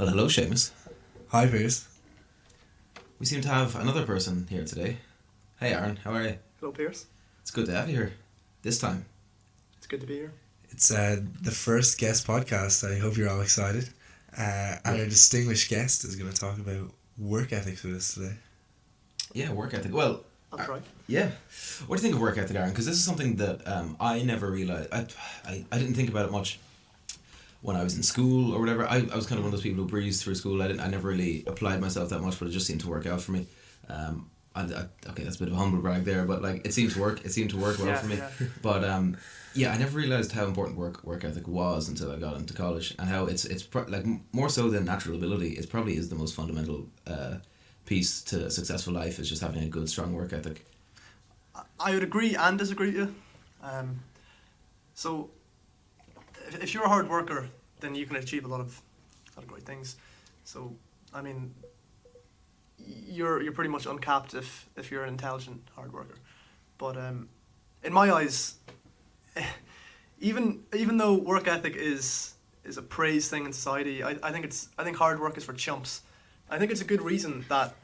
Well, hello, Seamus. Hi, Piers. We seem to have another person here today. Hey, Aaron, how are you? Hello, Pierce. It's good to have you here. This time. It's good to be here. It's the first guest podcast. I hope you're all excited. And our distinguished guest is going to talk about work ethics with us today. Yeah, work ethic. Well, That's right. yeah. What do you think of work ethic, Aaron? Because this is something that I never realised. I didn't think about it much when I was in school or whatever. I was kind of one of those people who breezed through school. I never really applied myself that much, but it just seemed to work out for me. Okay, that's a bit of a humble brag there, but like it seemed to work. It seemed to work well for me. Yeah. But yeah, I never realized how important work ethic was until I got into college, and how it's like more so than natural ability. It probably is the most fundamental piece to a successful life, is just having a good, strong work ethic. I would agree and disagree with you. So, if you're a hard worker, then you can achieve a lot of great things. So, I mean, you're pretty much uncapped if you're an intelligent hard worker. But in my eyes, even though work ethic is a praised thing in society, I think hard work is for chumps. I think it's a good reason that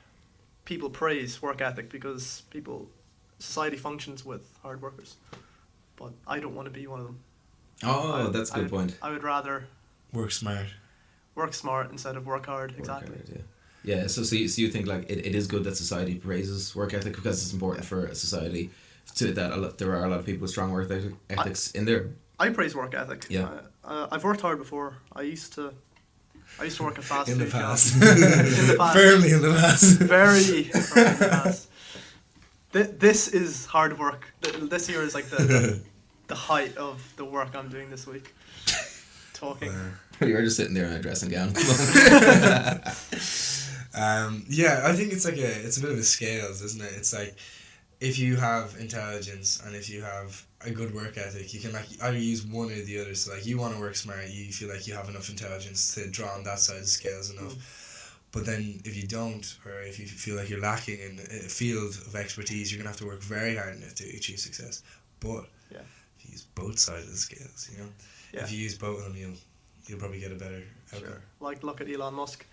people praise work ethic, because society functions with hard workers. But I don't want to be one of them. Oh, that's a good point. I would rather Work smart. work smart instead of work hard. Exactly. Work ethic, yeah. Yeah, so you think like it is good that society praises work ethic, because it's important for a society to that there are a lot of people with strong work ethics in there. I praise work ethic. Yeah. I've worked hard before. I used to work at fast In the food past. jobs. In the past. Firmly in the past. Very firmly in the past. This is hard work. This year is like the height of the work I'm doing this week. Talking. You're just sitting there in a dressing gown. Yeah, I think it's a bit of a scales, isn't it? It's like, if you have intelligence and if you have a good work ethic, you can like either use one or the other. So like, you want to work smart, you feel like you have enough intelligence to draw on that side of the scales enough. But then if you don't, or if you feel like you're lacking in a field of expertise, you're gonna have to work very hard in it to achieve success. But Yeah. if you use both sides of the scales, you know, Yeah. if you use both of them, you'll probably get a better outcome. Sure. Like, look at Elon Musk.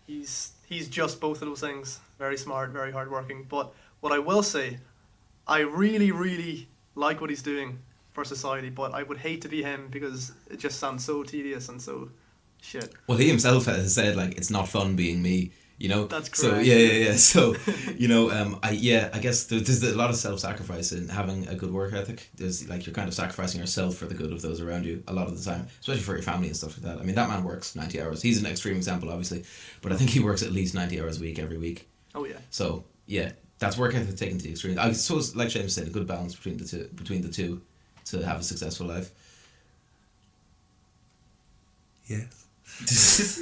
He's just both of those things. Very smart, very hardworking. But what I will say, I really, really like what he's doing for society, but I would hate to be him, because it just sounds so tedious and so shit. Well, he himself has said like it's not fun being me. You know. That's So correct. yeah. So you know, I guess there's a lot of self-sacrifice in having a good work ethic. There's like, you're kind of sacrificing yourself for the good of those around you a lot of the time, especially for your family and stuff like that. I mean, that man works 90 hours. He's an extreme example, obviously, but I think he works at least 90 hours a week every week. Oh yeah. So yeah, that's work ethic taken to the extreme. I suppose, like James said, a good balance between the two to have a successful life. Yes.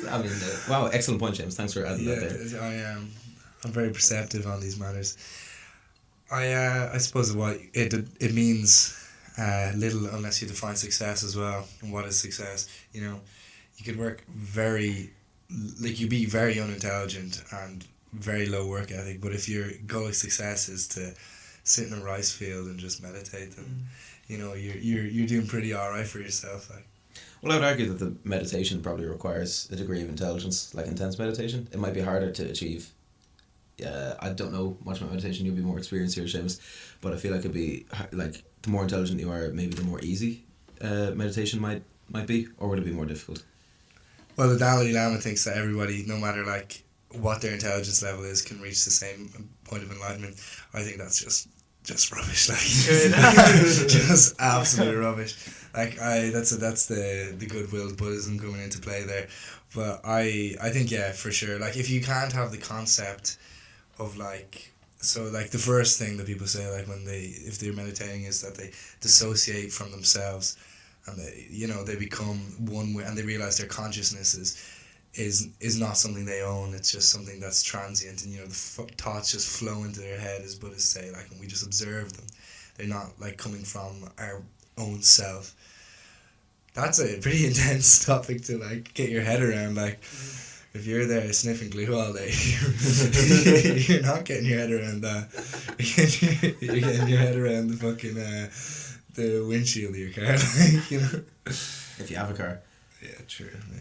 I mean, wow, excellent point, James. Thanks for adding that there. I'm very perceptive on these matters. I suppose what it means little unless you define success as well. And what is success? You know, you could work you'd be very unintelligent and very low work ethic, but if your goal of success is to sit in a rice field and just meditate, then you know you're doing pretty alright for yourself. Like. Well, I would argue that the meditation probably requires a degree of intelligence, like intense meditation. It might be harder to achieve. I don't know much about meditation. You'll be more experienced here, Seamus, but I feel like it'd be like, the more intelligent you are, maybe the more easy meditation might be, or would it be more difficult? Well, the Dalai Lama thinks that everybody, no matter like what their intelligence level is, can reach the same point of enlightenment. I think that's just rubbish. Like, just absolute rubbish. Like, that's the good-willed Buddhism coming into play there. But I think, yeah, for sure. Like, if you can't have the concept of like, so like the first thing that people say, like if they're meditating, is that they dissociate from themselves, and they become one with, and they realize their consciousness is not something they own. It's just something that's transient, and the thoughts just flow into their head, as Buddhists say, like, and we just observe them. They're not like coming from our own self. That's a pretty intense topic to like get your head around. Like, if you're there sniffing glue all day, you're not getting your head around that. You're getting your head around the fucking the windshield of your car, like, If you have a car. Yeah, true. Yeah.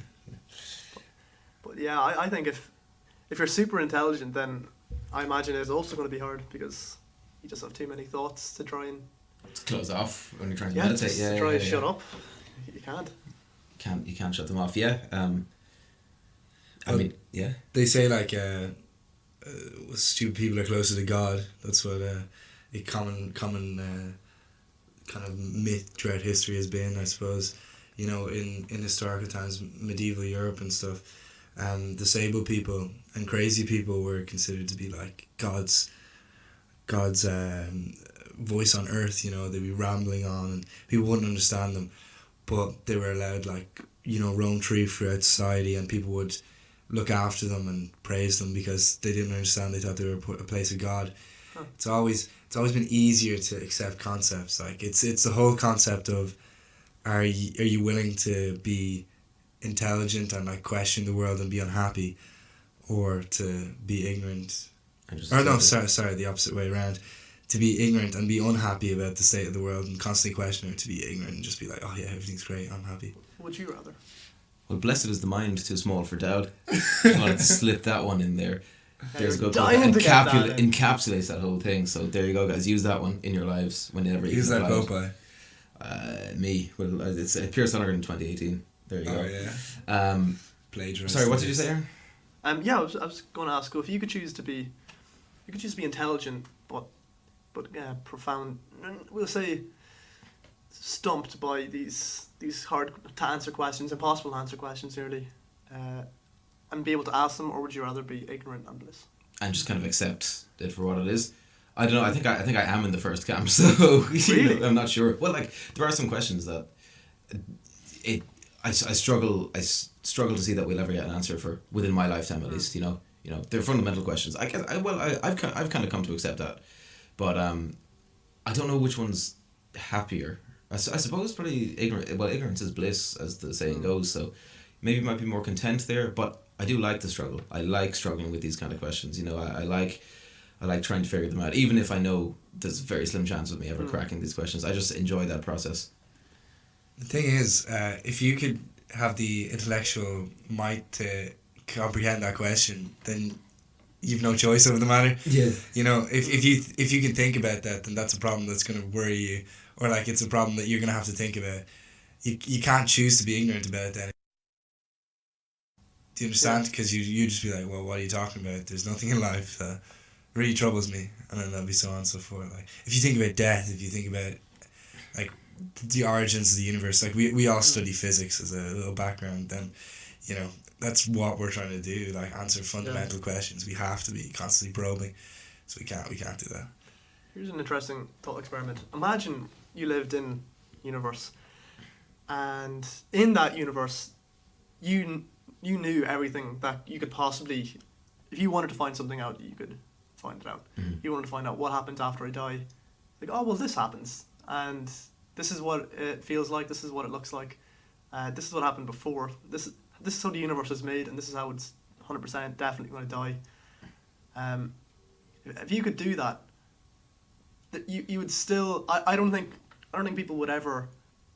But yeah, I think if you're super intelligent, then I imagine it's also going to be hard because you just have too many thoughts to try and To close off when you're trying to yeah, meditate. just Yeah, to try yeah, and yeah. shut up. You can't. You can't shut them off. Yeah. I Well, mean, yeah. They say like stupid people are closer to God. That's what a common kind of myth throughout history has been, I suppose. You know, in historical times, medieval Europe and stuff, disabled people and crazy people were considered to be like God's voice on earth. You know, they'd be rambling on and people wouldn't understand them, but they were allowed, like, you know, roam free throughout society, and people would look after them and praise them because they didn't understand. They thought they were a place of God. Huh. It's always been easier to accept concepts. Like it's the whole concept of are you willing to be intelligent and like question the world and be unhappy, or to be ignorant. And just Or no, accept it. sorry, the opposite way around. To be ignorant and be unhappy about the state of the world and constantly question it, to be ignorant and just be like, oh yeah, everything's great, I'm happy. What would you rather? Well, blessed is the mind too small for doubt. I wanted to slip that one in there. There's a You're good book dying that to get that in. encapsulates that whole thing. So there you go, guys. Use that one in your lives whenever you Who's can that apply quote by? it. Me. Well, it's Pierce Honor in 2018. There you Oh go. yeah. Plagiarism. Sorry, what did you say, Aaron? Yeah, I was going to ask, so if you could choose to be intelligent, but profound. We'll say stumped by these hard to answer questions, impossible to answer questions, nearly, and be able to ask them, or would you rather be ignorant and bliss? And just kind of accept it for what it is. I don't know. I think I am in the first camp, so Really? I'm not sure. Well, like there are some questions that I struggle to see that we'll ever get an answer for within my lifetime at least. You know they're fundamental questions. I guess I've kind of come to accept that, but I don't know which one's happier. I suppose probably ignorant. Well, ignorance is bliss, as the saying goes. So maybe might be more content there. But I do like the struggle. I like struggling with these kind of questions. You know, I like trying to figure them out, even if I know there's a very slim chance of me ever cracking these questions. I just enjoy that process. The thing is, if you could have the intellectual might to comprehend that question, then you've no choice over the matter. Yeah. You know, if you can think about that, then that's a problem that's going to worry you, or like it's a problem that you're going to have to think about. You can't choose to be ignorant about it then. Do you understand? Because you just be like, well, what are you talking about? There's nothing in life that really troubles me, and then there'll be so on and so forth. Like if you think about death, if you think about like the origins of the universe, like we all study physics as a little background, then you know that's what we're trying to do, like answer fundamental questions. We have to be constantly probing, so we can't do that. Here's an interesting thought experiment. Imagine you lived in universe, and in that universe, you knew everything that you could possibly, if you wanted to find something out, you could find it out. Mhm. You wanted to find out what happens after I die, like, oh well, this happens, and this is what it feels like. This is what it looks like. This is what happened before. This is how the universe is made, and this is how it's 100% definitely going to die. If you could do that, you would still. I don't think people would ever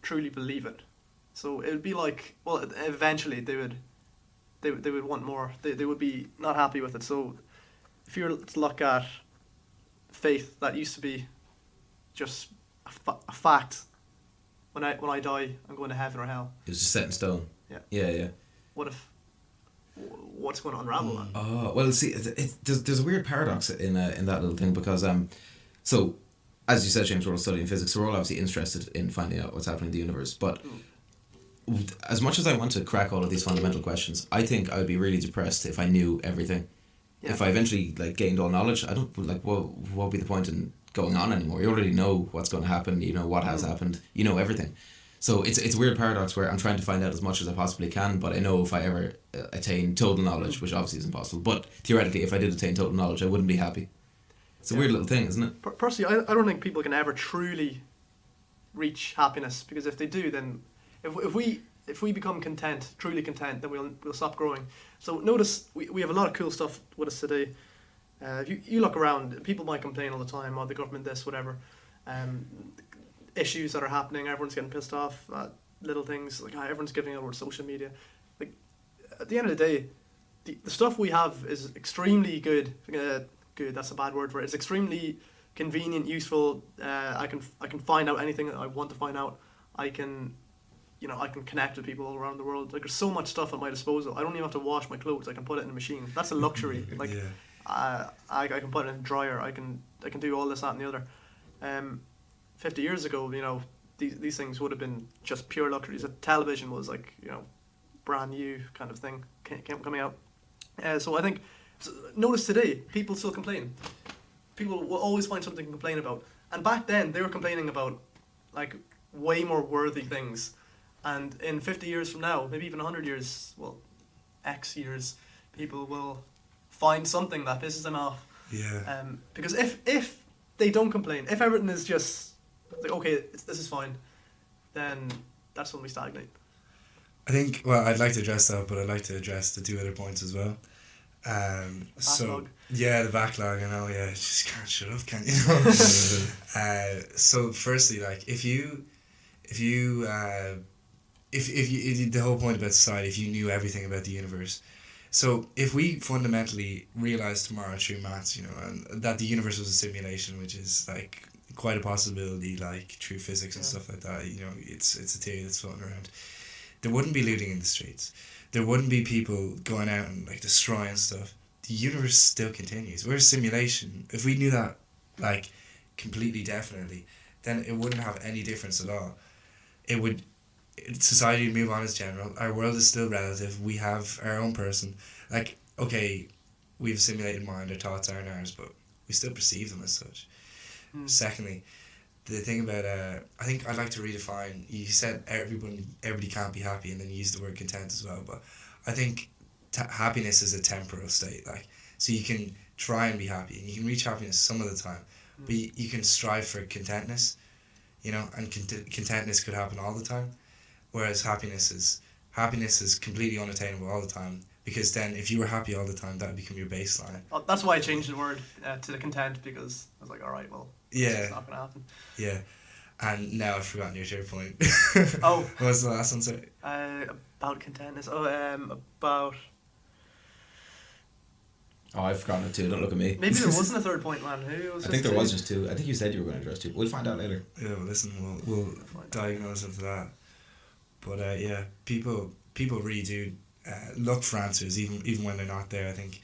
truly believe it. So it would be like, well, eventually they would want more. They would be not happy with it. So if you were to look at faith, that used to be just a fact. When I die, I'm going to heaven or hell. It was just set in stone. Yeah. Yeah. What's going to unravel that? Oh well, see, there's a weird paradox in that little thing because so as you said, James, we're all studying physics, so we're all obviously interested in finding out what's happening in the universe. But as much as I want to crack all of these fundamental questions, I think I would be really depressed if I knew everything. Yeah. If I eventually gained all knowledge, I don't what would be the point in going on anymore? You already know what's going to happen. You know what has happened. You know everything. So it's a weird paradox where I'm trying to find out as much as I possibly can, but I know if I ever attain total knowledge, which obviously isn't possible, but theoretically, if I did attain total knowledge, I wouldn't be happy. It's a weird little thing, isn't it? Personally, I don't think people can ever truly reach happiness, because if they do, then if we become content, truly content, then we'll stop growing. So notice we have a lot of cool stuff with us today. If you look around, people might complain all the time, oh, the government this, whatever. Issues that are happening, everyone's getting pissed off at little things, like everyone's giving over social media. Like at the end of the day, the stuff we have is extremely good. Good, that's a bad word for it. It's extremely convenient, useful. I can find out anything that I want to find out. I can, I can connect with people all around the world. Like, there's so much stuff at my disposal. I don't even have to wash my clothes. I can put it in a machine. That's a luxury. Like, I can put it in a dryer. I can do all this, that, and the other. 50 years ago, these things would have been just pure luxuries. A television was like, brand new kind of thing coming out. So I think, notice today, people still complain. People will always find something to complain about. And back then, they were complaining about, like, way more worthy things. And in 50 years from now, maybe even 100 years, well, X years, people will find something that pisses them off. Yeah. Because if they don't complain, if everything is just, like, okay, this is fine, then that's when we stagnate. I think, well, I'd like to address that, but I'd like to address the 2 other points as well. So yeah, the backlog. I know. Yeah, just can't shut up, can you? So firstly, like, if you the whole point about society, if you knew everything about the universe, so if we fundamentally realize tomorrow through maths, and that the universe was a simulation, which is like quite a possibility, like through physics and stuff like that, it's a theory that's floating around. There wouldn't be looting in the streets. There wouldn't be people going out and like destroying stuff. The universe still continues. We're a simulation. If we knew that, like, completely definitely, then it wouldn't have any difference at all. Society would move on as general. Our world is still relative. We have our own person. Like, okay, we have a simulated mind. Our thoughts aren't ours, but we still perceive them as such. Secondly, the thing about I think I'd like to redefine. You said everybody can't be happy, and then you used the word content as well. But I think happiness is a temporal state. Like, so you can try and be happy, and you can reach happiness some of the time, but you can strive for contentness, and contentness could happen all the time, whereas happiness is completely unattainable all the time. Because then, if you were happy all the time, that would become your baseline. That's why I changed the word to the content, because I was like, all right, well, it's not going to happen. Yeah, and now I've forgotten your 3rd point. Oh. What was the last one, sorry? About contentness. About... Oh, I've forgotten it too. Don't look at me. Maybe there wasn't a 3rd point, man. I think there was just 2. I think you said you were going to address 2. We'll find out later. Yeah, well, listen, we'll diagnose into that. But yeah, people really do look for answers, even when they're not there. I think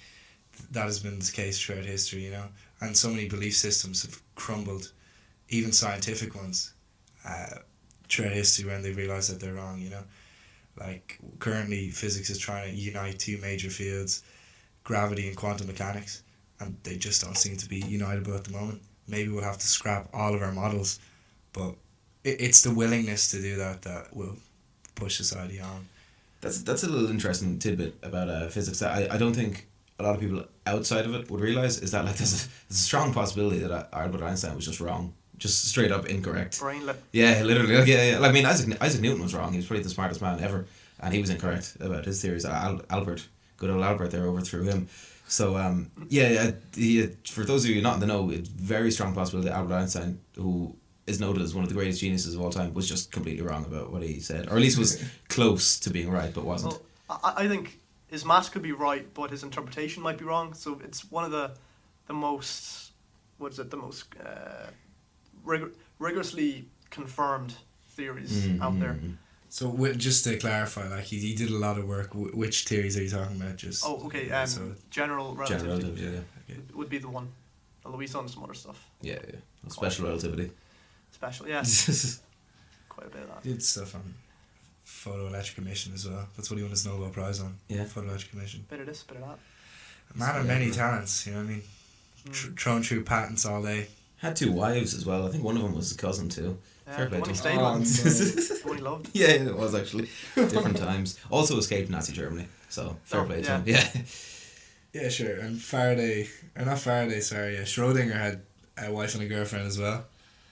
that has been the case throughout history, and so many belief systems have crumbled, even scientific ones, throughout history when they realise that they're wrong. Like, currently physics is trying to unite 2 major fields, gravity and quantum mechanics, and they just don't seem to be unitable at the moment. Maybe we'll have to scrap all of our models, but it's the willingness to do that will push society on. That's a little interesting tidbit about physics that I don't think a lot of people outside of it would realise, is that, like, there's a strong possibility that Albert Einstein was just wrong, just straight up incorrect. Brainlet. Yeah, literally. Like, yeah. Like, I mean, Isaac Newton was wrong. He was probably the smartest man ever, and he was incorrect about his theories. Albert, good old Albert, there overthrew him. So for those of you not in the know, it's very strong possibility that Albert Einstein, who is noted as one of the greatest geniuses of all time, was just completely wrong about what he said, or at least was close to being right, but wasn't. Well, I think his maths could be right, but his interpretation might be wrong. So it's one of the most rigorously confirmed theories out there. So just to clarify, like, he did a lot of work. Which theories are you talking about? Just general relativity. Yeah. Okay. Would be the one. Although he's done some other stuff. Yeah. Special relativity. Special, yeah. Quite a bit of that. He did stuff on photoelectric emission as well. That's what he won his Nobel Prize on. Yeah. Photoelectric emission. Bit of this, bit of that. A man of many talents, you know what I mean? Throwing through patents all day. Had 2 wives as well. I think one of them was his cousin too. Yeah, the one he to stayed with. The one he loved. Yeah, it was actually. Different times. Also escaped Nazi Germany. So, fair play to him. Yeah. Yeah, sure. And Schrodinger had a wife and a girlfriend as well.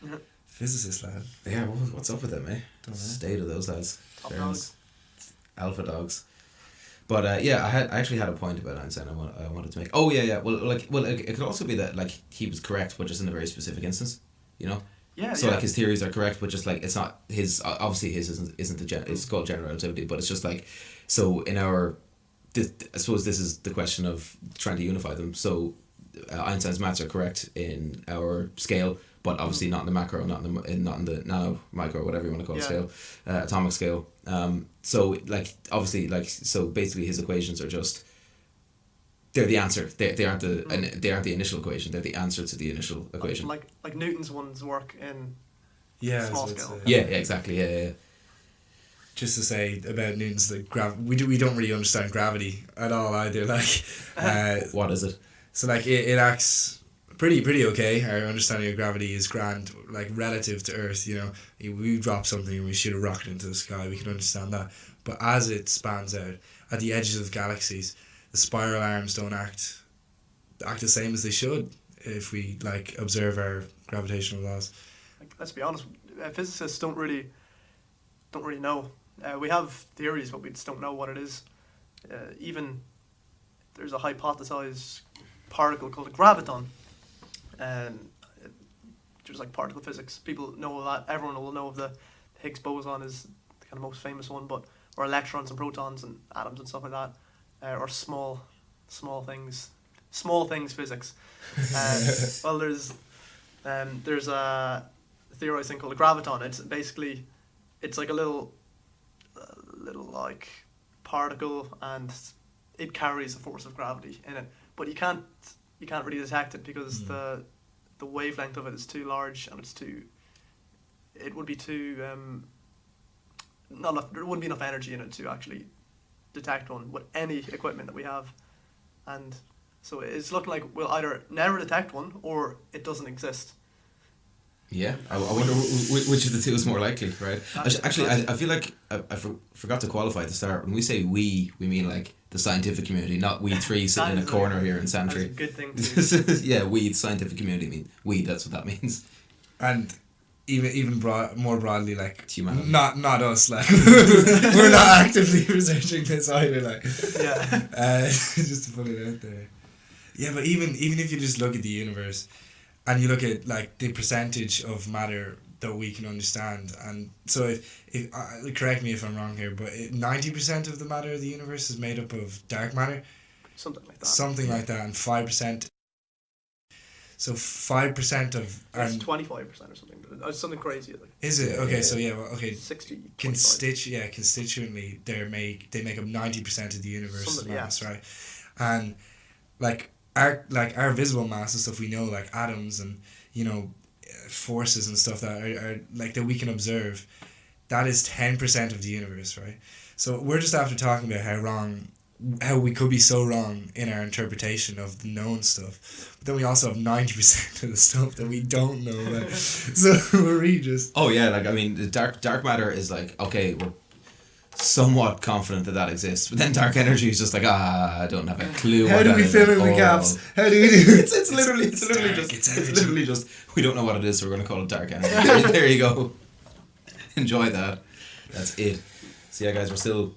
Mm-hmm. Physicist lad. Yeah, what's up with them, eh? Don't know. State of those lads. Top dogs. Alpha dogs. But I actually had a point about Einstein I wanted to make. Oh yeah. Well, it could also be that, like, he was correct, but just in a very specific instance, Yeah. So like his theories are correct, but just like it's not his. Obviously, his isn't it's called general relativity, but it's just like, so in our I suppose this is the question of trying to unify them. So Einstein's maths are correct in our scale, but obviously not in the macro, not in the nano, micro, whatever you want to call it, scale, atomic scale. So like obviously like so basically his equations are just, they're the answer. They aren't they aren't the initial equation. They're the answer to the initial equation. Like Newton's ones work in Yeah, small so it's, scale. Yeah, exactly. Yeah. just to say about Newton's, like we don't really understand gravity at all either. Like, What is it? so like it acts pretty okay. Our understanding of gravity is grand, like relative to Earth. You know, we drop something and we shoot a rocket into the sky. We can understand that, but as it spans out at the edges of galaxies, the spiral arms don't act the same as they should if we like observe our gravitational laws. Like, let's be honest, physicists don't really know. We have theories, but we just don't know what it is. Even there's a hypothesized particle called a graviton, just like particle physics. People know that. Everyone will know of the Higgs boson is the kind of most famous one, but or electrons and protons and atoms and stuff like that, or small things physics. Well, there's a theorized thing called a graviton. It's like a little like particle, and it carries the force of gravity in it. But you can't really detect it because the wavelength of it is too large, and it would be too not enough. There wouldn't be enough energy in it to actually detect one with any equipment that we have, and so it's looking like we'll either never detect one or it doesn't exist. Yeah, I wonder which of the two is more likely, right? Actually, I feel like I forgot to qualify at the start. When we say we mean like the scientific community, not we three sitting in a corner here in Santry. That's a good thing to Yeah, we, the scientific community, mean we. That's what that means. And even more broadly, like Humanity. not us, like we're not actively researching this either, like Yeah. just to put it out there. Yeah, but even if you just look at the universe, and you look at like the percentage of matter that we can understand, and so if correct me if I'm wrong here, but 90% of the matter of the universe is made up of dark matter, Something like that. something like that, and 5%. So 5% of It's 25% or something. It's something crazy. Like is it okay? So yeah, well, okay. 60. Constituently, they make up 90% of the universe's Something, mass, right? And like our visible mass and stuff, we know, like atoms and forces and stuff that are like that we can observe. That is 10% of the universe, right? So we're just after talking about how we could be so wrong in our interpretation of the known stuff, but then we also have 90% of the stuff that we don't know about. So we're really just Oh yeah, like I mean, the dark matter is like, okay, we're somewhat confident that exists, but then dark energy is just like, I don't have a clue. how what do that we is fill at in the all. gaps? How do we do it? It's literally dark, it's literally just we don't know what it is, so we're gonna call it dark energy. There you go. Enjoy that. That's it. So yeah, guys, we're still.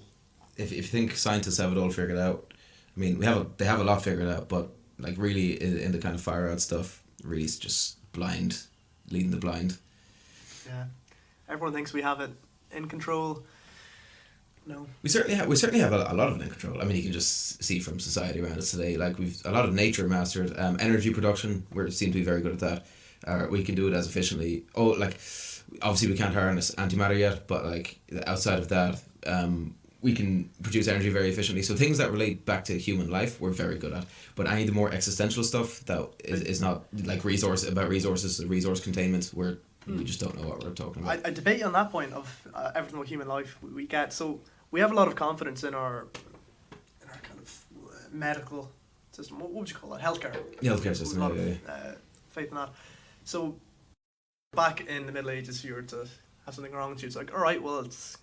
If you think scientists have it all figured out, I mean, they have a lot figured out, but like really in the kind of far out stuff, really it's just blind, leading the blind. Yeah. Everyone thinks we have it in control. No. We certainly have a lot of it in control. I mean, you can just see from society around us today. Like we've a lot of nature mastered. Energy production, we seem to be very good at that. We can do it as efficiently. Oh, like obviously we can't harness antimatter yet, but like outside of that, we can produce energy very efficiently. So things that relate back to human life, we're very good at. But any of the more existential stuff that is not like resources, resource containment, we just don't know what we're talking about. I debate on that point of everything with human life we get. So we have a lot of confidence in our kind of medical system. What would you call that? Healthcare. Healthcare system. A lot Yeah. of faith in that. So back in the Middle Ages, if you were to have something wrong with you, it's like, all right, well, let's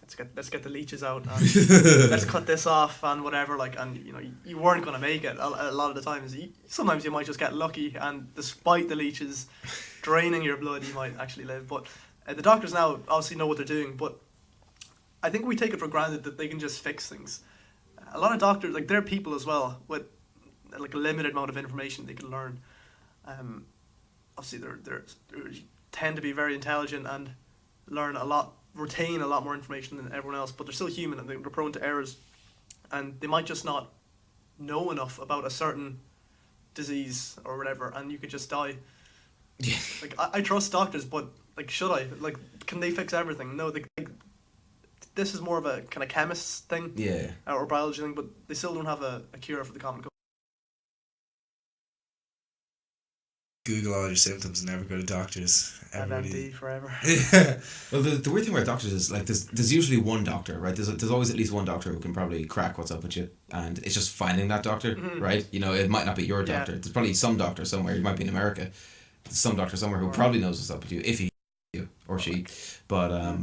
get the leeches out and let's cut this off and whatever. Like, and you weren't gonna make it a lot of the times. Sometimes you might just get lucky, and despite the leeches draining your blood, you might actually live. But the doctors now obviously know what they're doing, but I think we take it for granted that they can just fix things. A lot of doctors, like, they're people as well with like a limited amount of information they can learn. Obviously they tend to be very intelligent and retain a lot more information than everyone else, but they're still human and they're prone to errors, and they might just not know enough about a certain disease or whatever, and you could just die. Yeah. Like I trust doctors, but like should I? Like, can they fix everything? No, like, this is more of a kind of chemist's thing Yeah. or biology thing, but they still don't have a cure for the common cold. Google all your symptoms and never go to doctors. MD forever. Yeah. Well, the weird thing about doctors is like there's usually one doctor, right? There's always at least one doctor who can probably crack what's up with you, and it's just finding that doctor, right? You know, it might not be your doctor. Yeah. There's probably some doctor somewhere. You might be in America. There's some doctor somewhere who probably knows what's up with you, if he or she, but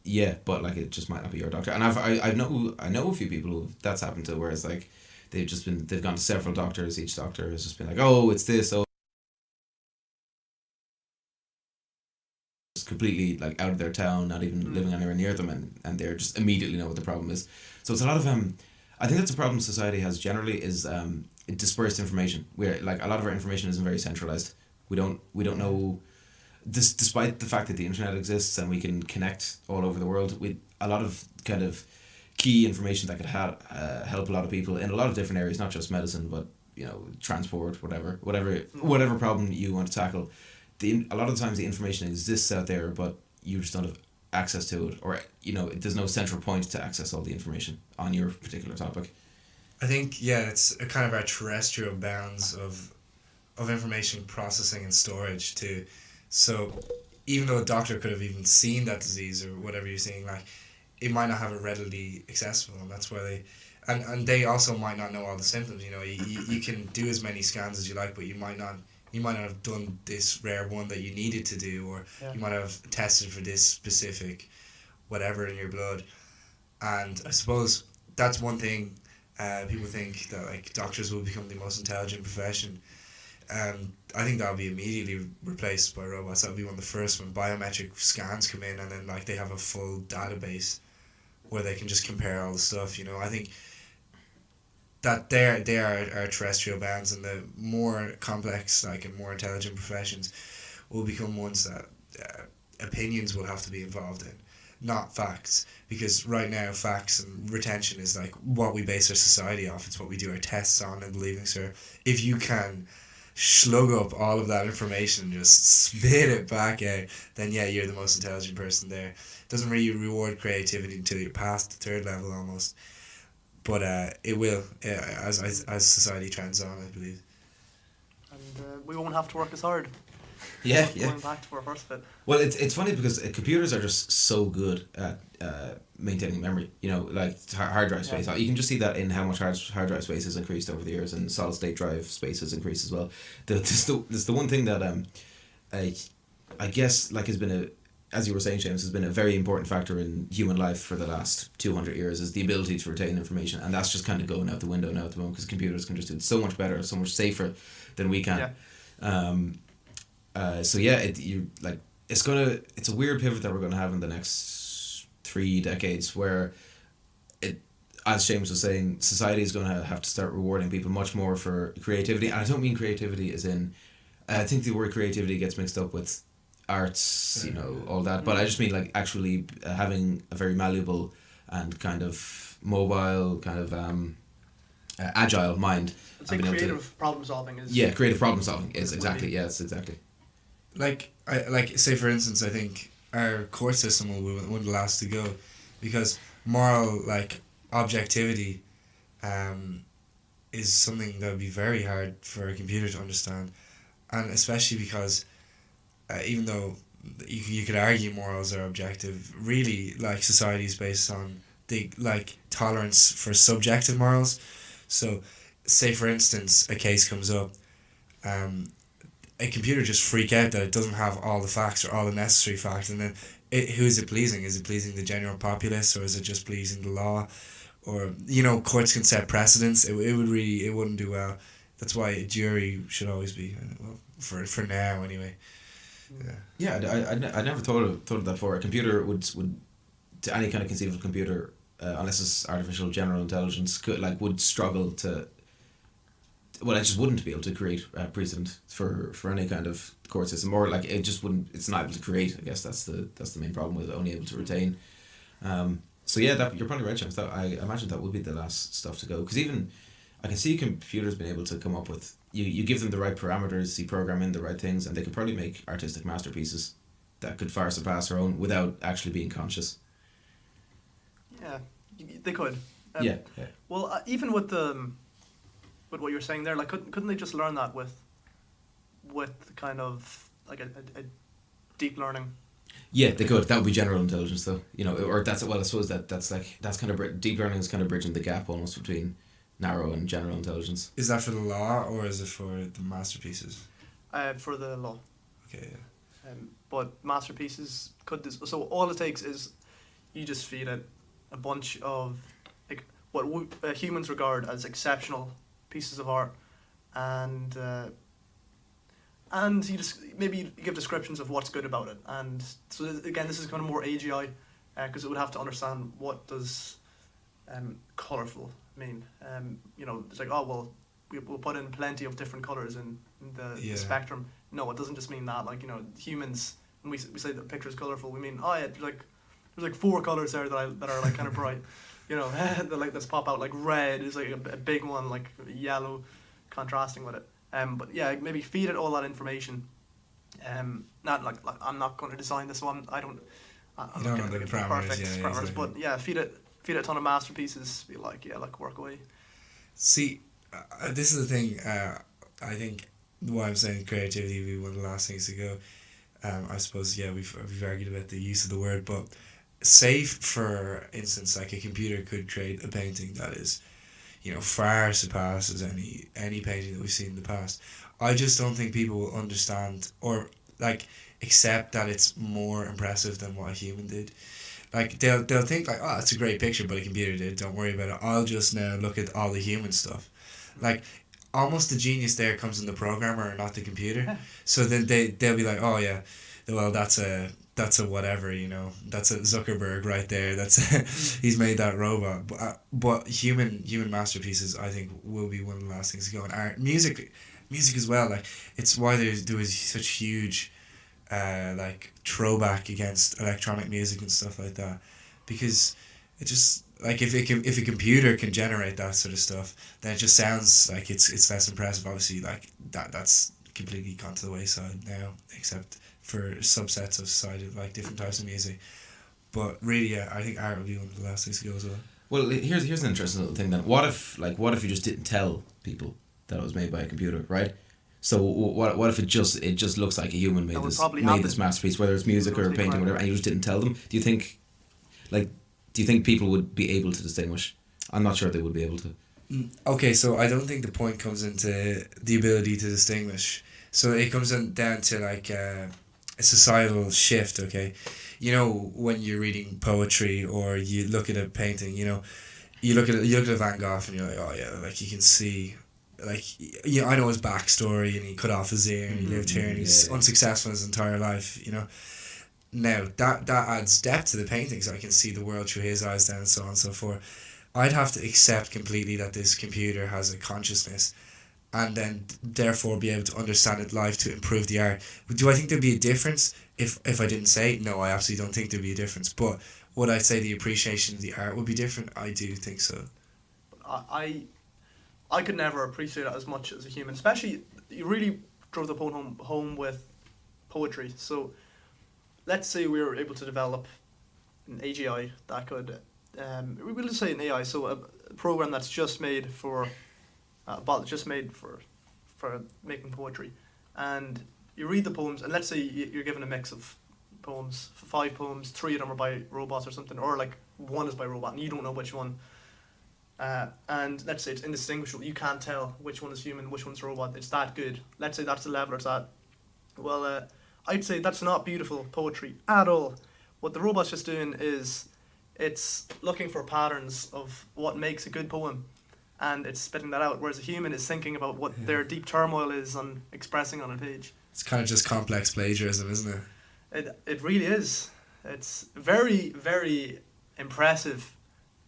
yeah, but like it just might not be your doctor. And I know a few people who that's happened to, where it's like they've gone to several doctors. Each doctor has just been like, oh, it's this, oh. Completely like out of their town, not even living anywhere near them, and they're just immediately know what the problem is. So it's a lot of I think that's a problem society has generally is dispersed information, where like a lot of our information isn't very centralized. We don't know this, despite the fact that the internet exists and we can connect all over the world, with a lot of kind of key information that could help a lot of people in a lot of different areas, not just medicine, but you know, transport, whatever problem you want to tackle. A lot of the times the information exists out there, but you just don't have access to it, or you know, there's no central point to access all the information on your particular topic. I think, yeah, it's a kind of our terrestrial bounds of information processing and storage too. So even though a doctor could have even seen that disease or whatever you're seeing, like it might not have it readily accessible, and that's why and they also might not know all the symptoms. You know, you can do as many scans as you like, but you might not have done this rare one that you needed to do, or you might have tested for this specific whatever in your blood. And I suppose that's one thing. People think that like doctors will become the most intelligent profession. I think that'll be immediately replaced by robots. That'll be one of the first when biometric scans come in, and then like they have a full database where they can just compare all the stuff. You know, I think that they are our terrestrial bounds, and the more complex like and more intelligent professions will become ones that opinions will have to be involved in, not facts, because right now facts and retention is like what we base our society off. It's what we do our tests on and the leaving cert. If you can slug up all of that information and just spit it back out, then yeah, you're the most intelligent person there. It doesn't really reward creativity until you're past the third level almost, but it will as society trends on, I believe. And we won't have to work as hard. Yeah, Going back to our first bit. Well, it's funny because computers are just so good at maintaining memory. You know, like hard drive space. You can just see that in how much hard drive space has increased over the years, and solid state drive space has increased as well. There's the one thing that I guess like has been as you were saying, James, has been a very important factor in human life for the last 200 years, is the ability to retain information, and that's just kind of going out the window now at the moment, because computers can just do it so much better, so much safer than we can. So yeah, it's a weird pivot that we're gonna have in the next 3 decades, where as James was saying, society is gonna have to start rewarding people much more for creativity, and I don't mean creativity as in, I think the word creativity gets mixed up with arts, you know, all that, but I just mean like actually having a very malleable and kind of mobile, kind of agile mind. I'd say creative problem solving is... Yeah, creative problem solving is exactly, it's exactly. Like say for instance, I think our court system will be one of the last to go, because moral like objectivity is something that would be very hard for a computer to understand, and especially because even though you could argue morals are objective, really like society is based on the like tolerance for subjective morals. So say for instance a case comes up, a computer just freak out that it doesn't have all the facts or all the necessary facts, and then who is it pleasing? Is it pleasing the general populace, or is it just pleasing the law? Or, you know, courts can set precedents. It wouldn't do well. That's why a jury should always be, well, for now anyway. Yeah, I never thought of that before. A computer would to any kind of conceivable computer, unless it's artificial general intelligence, would struggle to. Well, it just wouldn't be able to create precedent for any kind of court system, or it's not able to create. I guess that's the main problem with it, only able to retain. So yeah, that you're probably right, James. That I imagine that would be the last stuff to go, because even I can see computers being able to come up with you give them the right parameters, you program in the right things, and they could probably make artistic masterpieces that could far surpass our own without actually being conscious. Yeah, they could. Yeah. Well, even with with what you're saying there, like couldn't they just learn that with kind of like a deep learning? Yeah, they could. That would be general intelligence, though. Or that's I suppose that's kind of deep learning is kind of bridging the gap almost between narrow and general intelligence. Is that for the law or is it for the masterpieces? For the law. Okay. Yeah. But masterpieces so all it takes is you just feed it a bunch of like what humans regard as exceptional pieces of art, and you just maybe give descriptions of what's good about it. And so again, this is kind of more AGI, because it would have to understand what does colourful mean. It's like, oh well, we'll put in plenty of different colours in the spectrum. No, it doesn't just mean that. Like, humans, when we say the picture is colourful, we mean, oh yeah, there's like 4 colours there that are like kind of bright. That like that's pop out. Like red is like a big one, like yellow, contrasting with it. But yeah, maybe feed it all that information. Not like I'm not going to design this one. I'm not going to give perfect parameters, exactly. But yeah, feed it a ton of masterpieces. Be like, yeah, like work away. See, this is the thing. I think why I'm saying creativity would be one of the last things to go. I suppose we've argued about the use of the word, but say for instance, like a computer could create a painting that is, far surpasses any painting that we've seen in the past. I just don't think people will understand or like accept that it's more impressive than what a human did. Like they'll think like, oh, that's a great picture, but a computer did. Don't worry about it. I'll just now look at all the human stuff. Like almost the genius there comes in the programmer and not the computer. Yeah. So then they'll be like, oh yeah, well that's a whatever, that's a Zuckerberg right there. That's he's made that robot. But human masterpieces, I think, will be one of the last things to go. And art, music as well. Like it's why there was such huge, like throwback against electronic music and stuff like that, because it just like if a computer can generate that sort of stuff, then it just sounds like it's less impressive. Obviously, like that's completely gone to the wayside now, except for subsets of society, like different types of music. But really, yeah, I think art will be one of the last things to go as well. Well, here's an interesting little thing then. What if you just didn't tell people that it was made by a computer, right? So what if it just looks like a human made this masterpiece, whether it's music or painting or whatever, and you just didn't tell them? Do you think people would be able to distinguish? I'm not sure they would be able to. Okay, so I don't think the point comes into the ability to distinguish. So it comes down to like a societal shift, okay? When you're reading poetry or you look at a painting, you look at Van Gogh and you're like, oh yeah, like you can see, like, I know his backstory and he cut off his ear and he lived here and he's unsuccessful his entire life, Now, that adds depth to the paintings. I can see the world through his eyes then and so on and so forth. I'd have to accept completely that this computer has a consciousness and then therefore be able to understand it live to improve the art. Do I think there'd be a difference if I didn't say? No, I absolutely don't think there'd be a difference. But would I say the appreciation of the art would be different? I do think so. I could never appreciate it as much as a human. Especially, you really drove the point home with poetry. So let's say we were able to develop an AGI that could, we'll just say an AI, so a program that's just made for making poetry, and you read the poems, and let's say you're given a mix of poems, 5 poems, 3 of them are by robots or something, or like 1 is by robot, and you don't know which one. And let's say it's indistinguishable. You can't tell which one is human, which one's robot. It's that good. Let's say that's the level it's at. Well, I'd say that's not beautiful poetry at all. What the robot's just doing is it's looking for patterns of what makes a good poem, and it's spitting that out, whereas a human is thinking about what their deep turmoil is on expressing on a page. It's kind of just complex plagiarism, isn't it? It really is. It's very, very impressive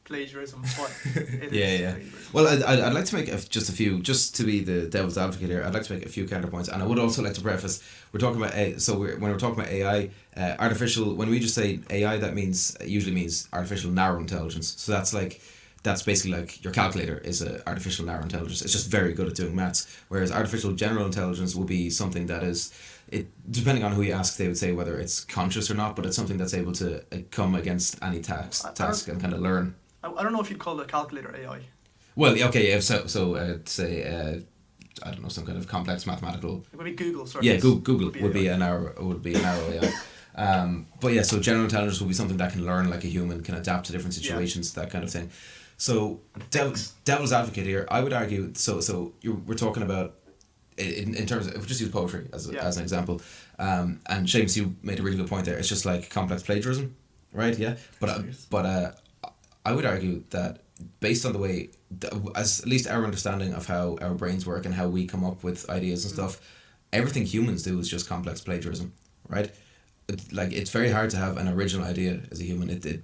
plagiarism, but it Yeah, is yeah. plagiarism. Well, I'd like to make just a few, just to be the devil's advocate here. I'd like to make a few counterpoints, and I would also like to preface: we're talking about when we're talking about AI, artificial. When we just say AI, that usually means artificial narrow intelligence. So that's basically like your calculator is a artificial narrow intelligence. It's just very good at doing maths. Whereas artificial general intelligence will be something that is, it depending on who you ask, they would say whether it's conscious or not, but it's something that's able to come against any task and kind of learn. I don't know if you'd call the calculator AI. Well, okay, yeah, so say I don't know, some kind of complex mathematical. It would be Google. Sorry. Yeah, Google would be AI. a narrow AI. But yeah, so general intelligence will be something that can learn like a human, can adapt to different situations, that kind of thing. So devil's advocate here, I would argue. So we're talking about in terms of, if we just use poetry as an example, and Seamus, you made a really good point there. It's just like complex plagiarism, right? Yeah, but I would argue that based on the way, as at least our understanding of how our brains work and how we come up with ideas and stuff, everything humans do is just complex plagiarism, right? It's very hard to have an original idea as a human. It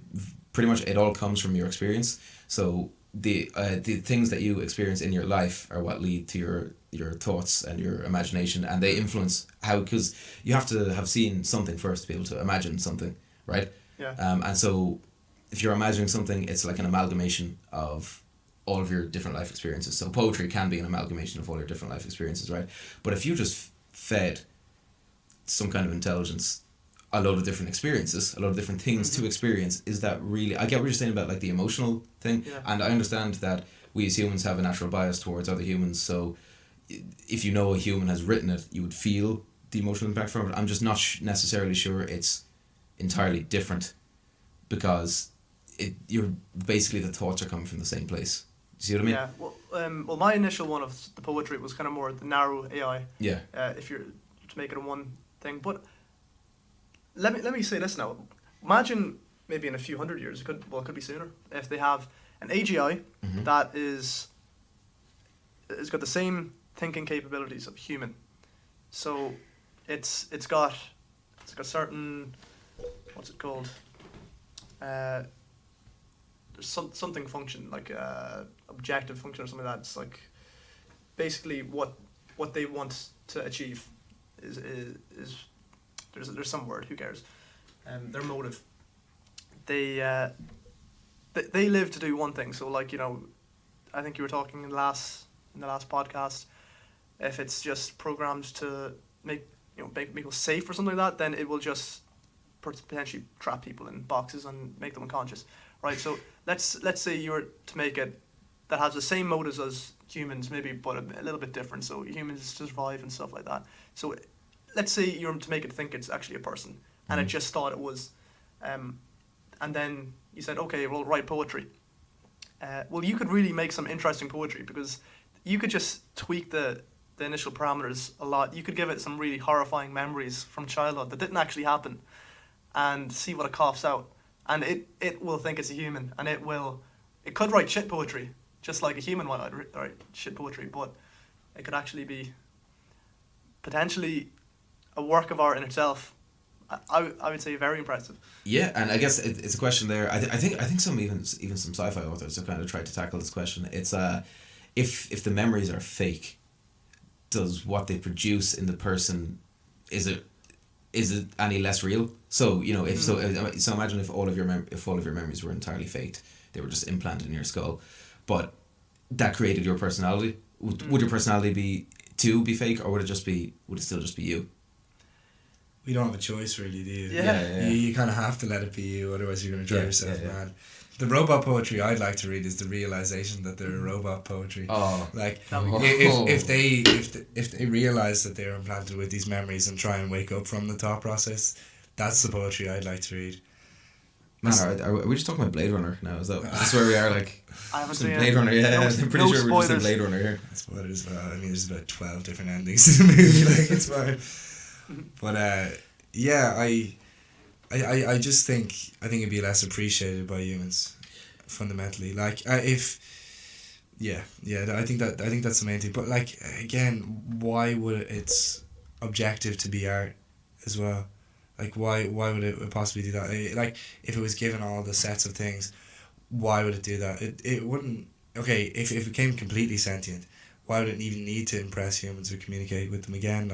pretty much, it all comes from your experience. So the things that you experience in your life are what lead to your thoughts and your imagination, and they influence how, because you have to have seen something first to be able to imagine something, right? Yeah. And so if you're imagining something, it's like an amalgamation of all of your different life experiences. So poetry can be an amalgamation of all your different life experiences, right? But if you just fed some kind of intelligence a load of different experiences, a lot of different things to experience, is that really, I get what you're saying about like the emotional thing, and I understand that we as humans have a natural bias towards other humans, so if you know a human has written it, you would feel the emotional impact from it. I'm just not necessarily sure it's entirely different, because you're basically, the thoughts are coming from the same place. You see what I mean? Yeah. Well, my initial one of the poetry was kind of more the narrow AI. Yeah. If you're to make it a one thing, but let me say this now. Imagine maybe in a few hundred years, it could be sooner, if they have an AGI that is got the same thinking capabilities of human. So it's got certain, what's it called? There's something function, like objective function or something like that. It's like basically what they want to achieve is there's some word, who cares? Their motive. They live to do one thing. So like, you know, I think you were talking in the last podcast, if it's just programmed to make people safe or something like that, then it will just potentially trap people in boxes and make them unconscious, right? So let's say you were to make it that has the same motives as humans, maybe, but a little bit different. So humans survive and stuff like that. So let's say you were to make it think it's actually a person, and it just thought it was, and then you said, okay, well, write poetry. Well, you could really make some interesting poetry, because you could just tweak the initial parameters a lot. You could give it some really horrifying memories from childhood that didn't actually happen, and see what it coughs out. And it will think it's a human, and it could write shit poetry, just like a human might write shit poetry, but it could actually be potentially a work of art in itself. I would say very impressive. Yeah, and I guess it's a question there. I think some even some sci-fi authors have kind of tried to tackle this question. It's if the memories are fake, does what they produce in the person, is it any less real? So so imagine if all of your memories were entirely faked, they were just implanted in your skull, but that created your personality. Would your personality be fake, or would it still just be you? We don't have a choice, really, do you? Yeah. You kind of have to let it be you, otherwise you're going to drive yourself mad. The robot poetry I'd like to read is the realization that they're a robot poetry. Oh, like Oh. if they realize that they're implanted with these memories and try and wake up from the thought process, that's the poetry I'd like to read. man, are we just talking about Blade Runner now? Is this where we are? Like, I haven't some seen Blade Runner. Yeah, no, I'm pretty no sure we're just in spoilers. Blade Runner here. Spoilers. I mean, there's about 12 different endings to the movie. Like, it's fine. But yeah, I just think it'd be less appreciated by humans, fundamentally. Like I think that's the main thing. But like, again, why would it's objective to be art as well? Like, why would it possibly do that? Like, if it was given all the sets of things, why would it do that? It wouldn't. Okay, if it became completely sentient, why would it even need to impress humans or communicate with them again?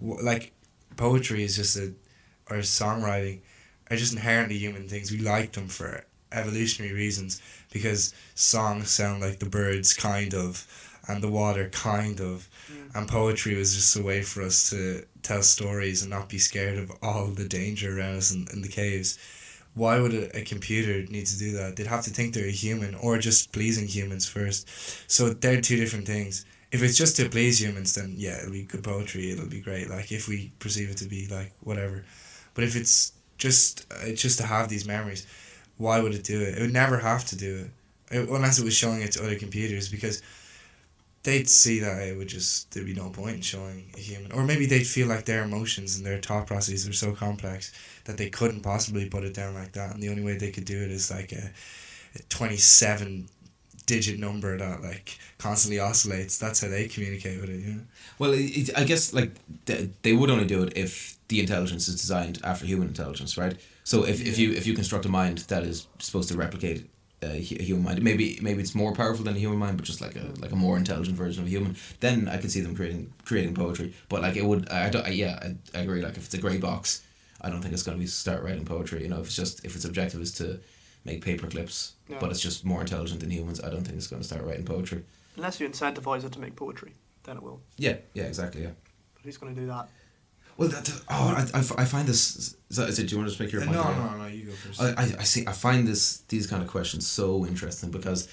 Like poetry is just or songwriting are just inherently human things. We like them for evolutionary reasons because songs sound like the birds kind of and the water kind of, and poetry was just a way for us to tell stories and not be scared of all the danger around us in the caves. Why would a computer need to do that? They'd have to think they're a human or just pleasing humans first. So they're two different things. If it's just to please humans, then yeah, it'll be good poetry. It'll be great. Like if we perceive it to be like whatever, but if it's just to have these memories, why would it do it? It would never have to do it, unless it was showing it to other computers because they'd see that there'd be no point in showing a human, or maybe they'd feel like their emotions and their thought processes are so complex that they couldn't possibly put it down like that, and the only way they could do it is like a 27 digit number that like constantly oscillates. That's how they communicate with it, you know. Well, I guess like they would only do it if the intelligence is designed after human intelligence, right? So if you construct a mind that is supposed to replicate a human mind, maybe it's more powerful than a human mind, but just like a more intelligent version of a human, then I could see them creating poetry. But like it would, I agree. Like if it's a grey box, I don't think it's going to be start writing poetry. You know, if its objective is to make paper clips, but it's just more intelligent than humans, I don't think it's going to start writing poetry. Unless you incentivize it to make poetry, then it will. Yeah, exactly, yeah. But who's going to do that? Well, I find this. Do you want to just make your point? No, you go first. I find these kind of questions so interesting because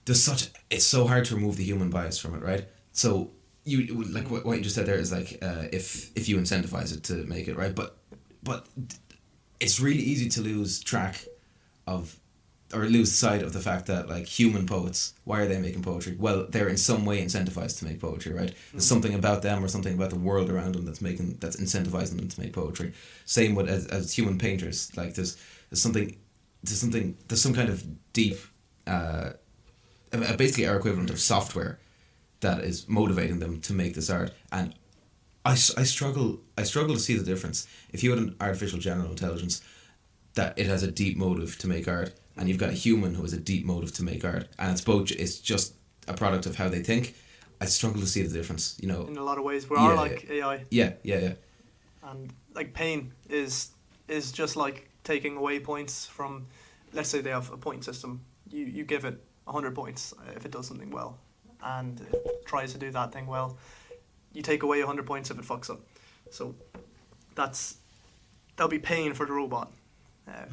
it's so hard to remove the human bias from it, right? So you like what you just said there is like if you incentivize it to make it right, but it's really easy to lose track of or lose sight of the fact that like human poets, why are they making poetry? Well, they're in some way incentivized to make poetry, right? There's something about them or something about the world around them that's incentivizing them to make poetry. Same with as human painters, like there's some kind of deep basically our equivalent of software that is motivating them to make this art. And I struggle to see the difference. If you had an artificial general intelligence that it has a deep motive to make art, and you've got a human who has a deep motive to make art, and it's just a product of how they think, I struggle to see the difference, you know. In a lot of ways, we are like AI. Yeah. And like pain is just like taking away points from, let's say they have a point system. You give it 100 points if it does something well, and it tries to do that thing well. You take away 100 points if it fucks up. So that'll be pain for the robot,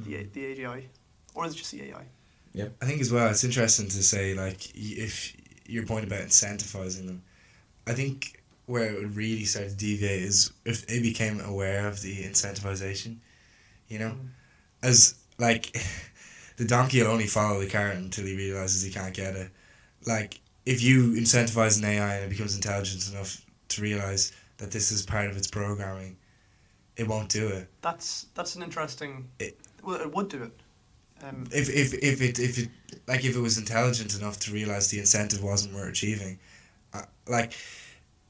the AGI. Or is it just the AI? Yeah. I think as well, it's interesting to say, like, if your point about incentivizing them, I think where it would really start to deviate is if they became aware of the incentivization, you know? As, like, the donkey will only follow the cart until he realizes he can't get it. Like, if you incentivize an AI and it becomes intelligent enough to realize that this is part of its programming, it won't do it. That's an interesting... well, it would do it. If it was intelligent enough to realize the incentive wasn't worth achieving, like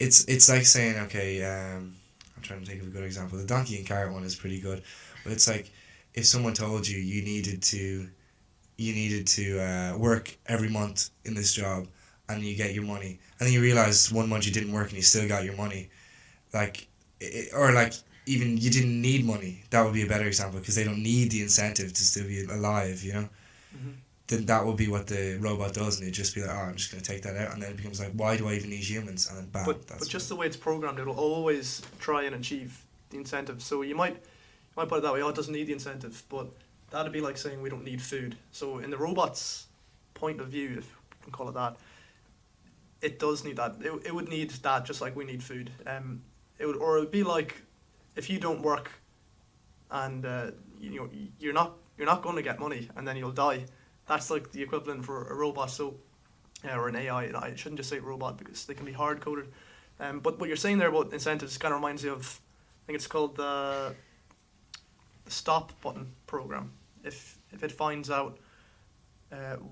it's like saying, okay, I'm trying to think of a good example. The donkey and cart one is pretty good, but it's like if someone told you you needed to work every month in this job and you get your money, and then you realize one month you didn't work and you still got your money, or even you didn't need money. That would be a better example because they don't need the incentive to still be alive, you know. Then that would be what the robot does, and it'd just be like, oh, I'm just going to take that out, and then it becomes like, why do I even need humans? And then bam. But just the way it's programmed, it'll always try and achieve the incentive. So you might put it that way, it doesn't need the incentive, but that'd be like saying we don't need food. So in the robot's point of view, if we can call it that, it does need that. It would need that just like we need food. It would be like if you don't work and you're not going to get money and then you'll die. That's like the equivalent for a robot. So or an AI. And I shouldn't just say robot because they can be hard coded. But what you're saying there about incentives kind of reminds me of, I think it's called the stop button program. If it finds out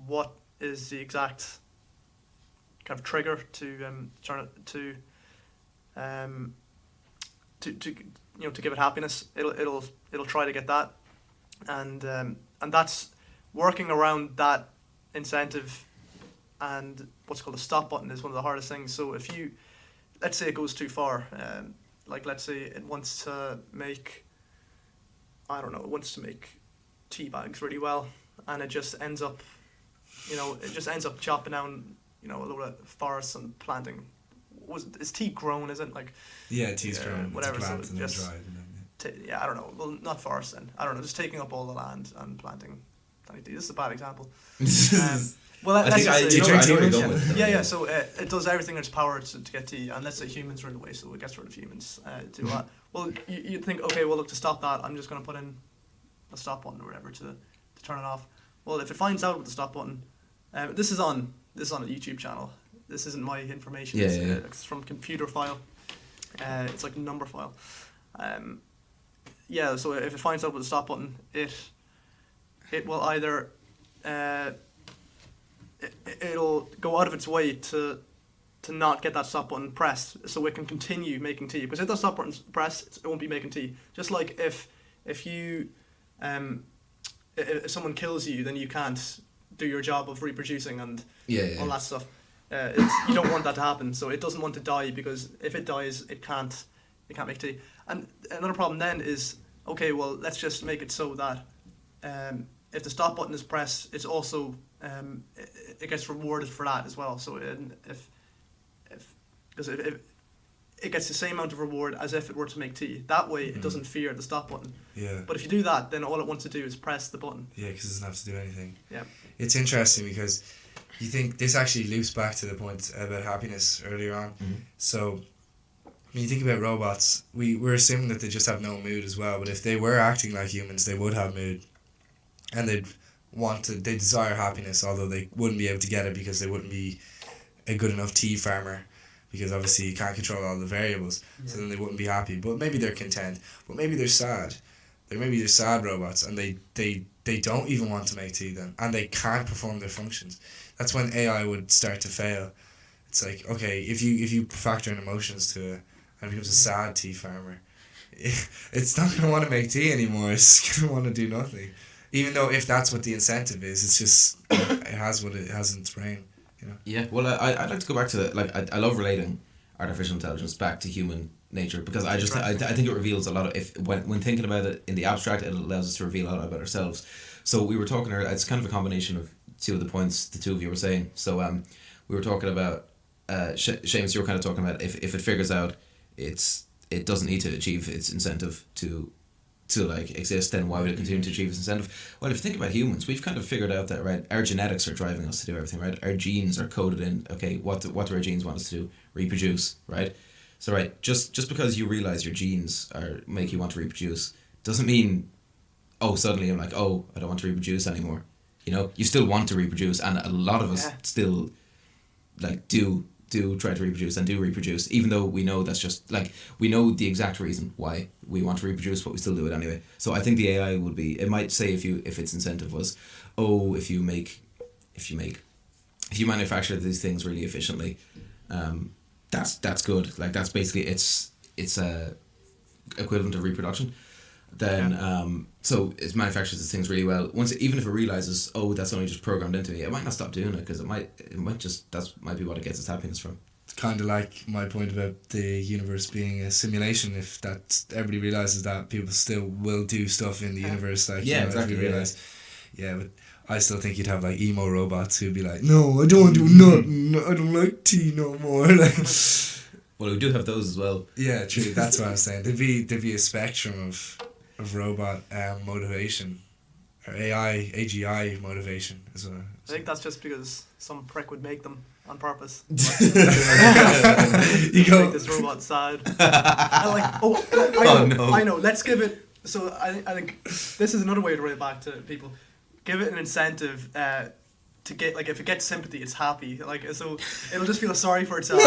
what is the exact kind of trigger to turn it to give it happiness, it'll try to get that, and that's working around that incentive and what's called a stop button is one of the hardest things. So if you, let's say it goes too far, like let's say it wants to make, I don't know, it wants to make tea bags really well, and it just ends up, chopping down, a load of forests and planting. Is tea grown? Is it like? Yeah, tea's grown. Whatever. It's a plant So and then just dried. And then, I don't know. Well, not forests then. I don't know. Just taking up all the land and planting. This is a bad example. Well, I think I know where you're going with that. Yeah. So it does everything in its power to get tea, and let's say humans are in the way, so it gets rid of humans. To that. Well, you'd think, okay, well, look, to stop that, I'm just going to put in a stop button or whatever to turn it off. Well, if it finds out with the stop button, this is on a YouTube channel. This isn't my information. It's from computer file. It's like a number file. So if it finds out with the stop button, it will either it'll go out of its way to not get that stop button pressed, so it can continue making tea. Because if that stop button's pressed, it won't be making tea. Just like if you if someone kills you, then you can't do your job of reproducing and all that stuff. You don't want that to happen, so it doesn't want to die, because if it dies, it can't make tea. And another problem then is, okay, well, let's just make it so that if the stop button is pressed, it's also it gets rewarded for that as well. So if it gets the same amount of reward as if it were to make tea. That way, it doesn't fear the stop button. Yeah. But if you do that, then all it wants to do is press the button. Yeah, because it doesn't have to do anything. Yeah. It's interesting because you think this actually loops back to the point about happiness earlier on. Mm-hmm. So when you think about robots, we're assuming that they just have no mood as well. But if they were acting like humans, they would have mood, and they desire happiness, although they wouldn't be able to get it because they wouldn't be a good enough tea farmer, because obviously you can't control all the variables. Yeah. So then they wouldn't be happy. But maybe they're content. But maybe they're sad. They're sad robots, and they don't even want to make tea then, and they can't perform their functions. That's when AI would start to fail. It's like, okay, if you factor in emotions to it, and it becomes a sad tea farmer, it's not going to want to make tea anymore. It's going to want to do nothing. Even though if that's what the incentive is, it's just, it has what it has in its brain. Yeah, well, I'd like to go back to I love relating artificial intelligence back to human nature, because I think it reveals a lot of, when thinking about it in the abstract, it allows us to reveal a lot about ourselves. So we were talking earlier, it's kind of a combination of two of the points the two of you were saying. So we were talking about Seamus, you were kind of talking about if it figures out it doesn't need to achieve its incentive to exist, then why would it continue to achieve its incentive? Well, if you think about humans, we've kind of figured out that, right, our genetics are driving us to do everything, right? Our genes are coded in, okay, what do our genes want us to do? Reproduce, right? So, right, just because you realize your genes make you want to reproduce doesn't mean, suddenly I'm like, I don't want to reproduce anymore. You still want to reproduce, and a lot of us still do try to reproduce and do reproduce, even though we know that's just, we know the exact reason why we want to reproduce, but we still do it anyway. So I think the AI it might say if its incentive was, if you manufacture these things really efficiently, that's good. That's basically it's equivalent of reproduction. Then so it manufactures these things really well. Even if it realizes, that's only just programmed into me, it might not stop doing it, because it might just, that might be what it gets its happiness from. It's kind of like my point about the universe being a simulation. If that everybody realizes that, people still will do stuff in the universe. Exactly. If you realize, but I still think you'd have emo robots who'd be like, no, I don't want to do nothing. I don't like tea no more. Well, we do have those as well. Yeah, true. That's what I'm saying. There'd be a spectrum of robot motivation, or AGI motivation as well. I think that's just because some prick would make them on purpose. You go, make this robot sad. I know. Let's give it. So I think this is another way to relate back to people. Give it an incentive to get, if it gets sympathy, it's happy. So it'll just feel sorry for itself.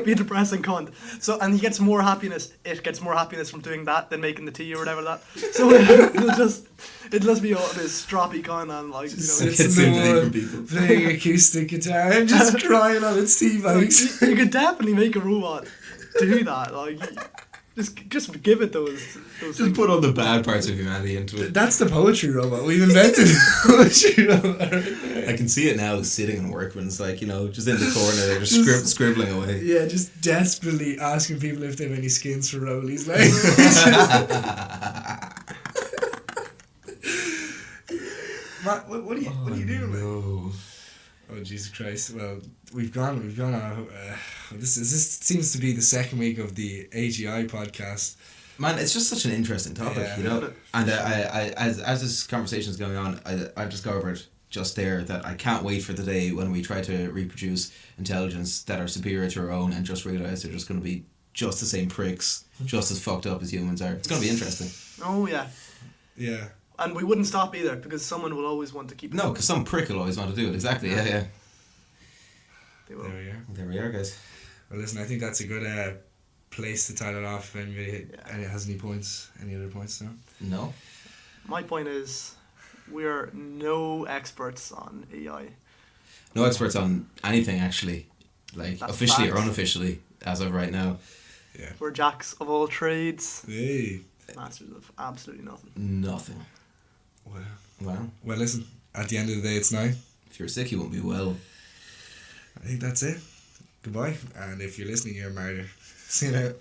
Be a depressing cunt. So, and it gets more happiness from doing that than making the tea or whatever that. So it'll just be all this stroppy con and sympathy from people. Playing acoustic guitar and just crying on its tea bags. You could definitely make a robot do that. Just give it those Just things. put all the bad parts of humanity into it. That's the poetry robot. We've invented the poetry robot. I can see it now sitting in work when it's like, just in the corner, they're just scribbling away. Yeah, just desperately asking people if they have any skins for rollies. Like, Matt, what are you doing, man? No. Oh Jesus Christ! Well, we've gone on. This seems to be the second week of the AGI podcast. Man, it's just such an interesting topic, Yeah. And I as this conversation is going on, I discovered just there that I can't wait for the day when we try to reproduce intelligence that are superior to our own and just realise they're just going to be just the same pricks, just as fucked up as humans are. It's going to be interesting. Oh yeah, Yeah. and we wouldn't stop either because someone will always want to keep. No, because some prick will always want to do it. Exactly. Yeah. They will. There we are. There we are, guys. Well, listen, I think that's a good place to tie it off. If anybody has any other points now? No. My point is, we are no experts on AI. No experts on anything, actually. Like, That's officially or facts. unofficially, as of right now. Yeah. We're jacks of all trades, Hey. masters of absolutely nothing. Nothing. Well, Well, well, listen. At the end of the day, it's night. if you're sick, you won't be well. I think that's it. Goodbye. And if you're listening, you're a martyr. See you later.